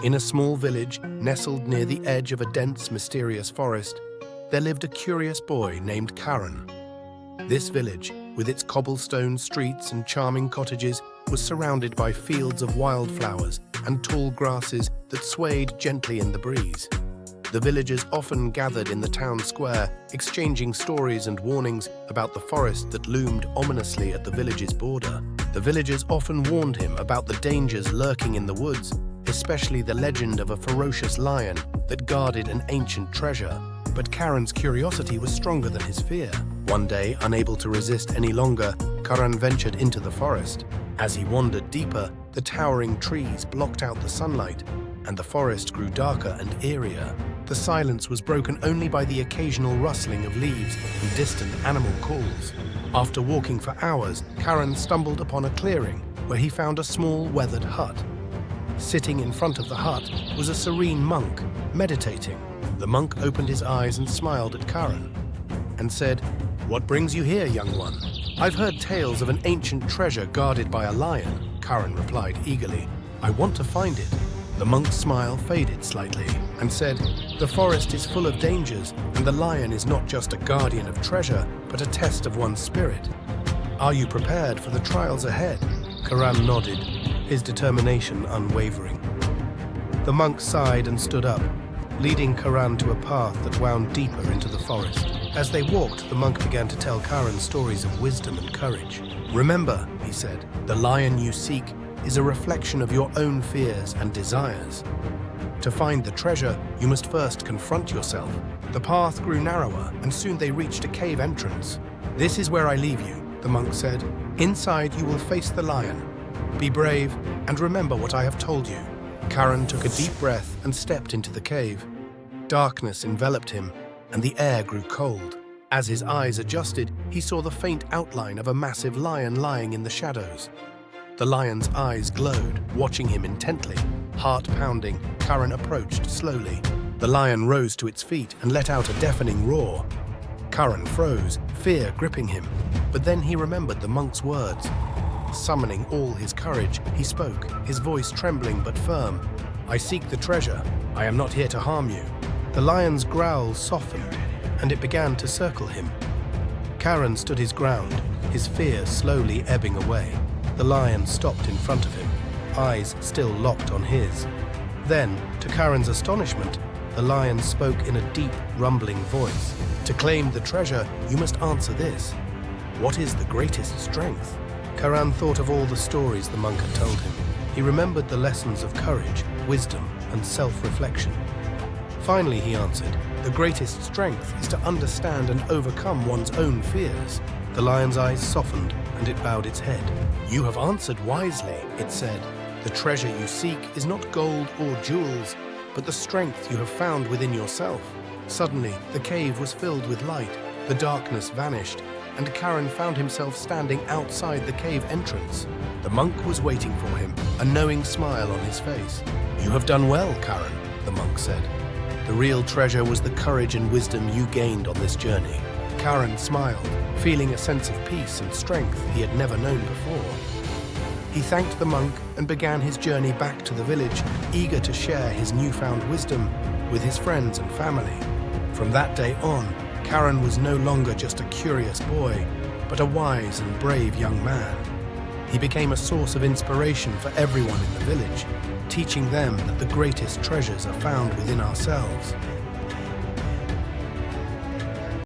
In a small village, nestled near the edge of a dense, mysterious forest, there lived a curious boy named Karan. This village, with its cobblestone streets and charming cottages, was surrounded by fields of wildflowers and tall grasses that swayed gently in the breeze. The villagers often gathered in the town square, exchanging stories and warnings about the forest that loomed ominously at the village's border. The villagers often warned him about the dangers lurking in the woods, especially the legend of a ferocious lion that guarded an ancient treasure. But Karan's curiosity was stronger than his fear. One day, unable to resist any longer, Karan ventured into the forest. As he wandered deeper, the towering trees blocked out the sunlight, and the forest grew darker and eerier. The silence was broken only by the occasional rustling of leaves and distant animal calls. After walking for hours, Karan stumbled upon a clearing where he found a small, weathered hut. Sitting in front of the hut was a serene monk, meditating. The monk opened his eyes and smiled at Karan and said, "What brings you here, young one?" "I've heard tales of an ancient treasure guarded by a lion," Karan replied eagerly. "I want to find it." The monk's smile faded slightly and said, "The forest is full of dangers, and the lion is not just a guardian of treasure, but a test of one's spirit. Are you prepared for the trials ahead?" Karan nodded, his determination unwavering. The monk sighed and stood up, leading Karan to a path that wound deeper into the forest. As they walked, the monk began to tell Karan stories of wisdom and courage. "Remember," he said, "the lion you seek is a reflection of your own fears and desires. To find the treasure, you must first confront yourself." The path grew narrower, and soon they reached a cave entrance. "This is where I leave you," the monk said. "Inside you will face the lion. Be brave and remember what I have told you." Karan took a deep breath and stepped into the cave. Darkness enveloped him, and the air grew cold. As his eyes adjusted, he saw the faint outline of a massive lion lying in the shadows. The lion's eyes glowed, watching him intently. Heart pounding, Karan approached slowly. The lion rose to its feet and let out a deafening roar. Karan froze, fear gripping him. But then he remembered the monk's words. Summoning all his courage, he spoke, his voice trembling but firm. "I seek the treasure. I am not here to harm you." The lion's growl softened, and it began to circle him. Karan stood his ground, his fear slowly ebbing away. The lion stopped in front of him, eyes still locked on his. Then, to Karan's astonishment, the lion spoke in a deep, rumbling voice. "To claim the treasure, you must answer this. What is the greatest strength?" Karan thought of all the stories the monk had told him. He remembered the lessons of courage, wisdom, and self-reflection. Finally, he answered, "The greatest strength is to understand and overcome one's own fears." The lion's eyes softened, and it bowed its head. "You have answered wisely," it said. "The treasure you seek is not gold or jewels, but the strength you have found within yourself." Suddenly, the cave was filled with light. The darkness vanished, and Karan found himself standing outside the cave entrance. The monk was waiting for him, a knowing smile on his face. "You have done well, Karan," the monk said. "The real treasure was the courage and wisdom you gained on this journey." Karan smiled, feeling a sense of peace and strength he had never known before. He thanked the monk and began his journey back to the village, eager to share his newfound wisdom with his friends and family. From that day on, Karan was no longer just a curious boy, but a wise and brave young man. He became a source of inspiration for everyone in the village, teaching them that the greatest treasures are found within ourselves.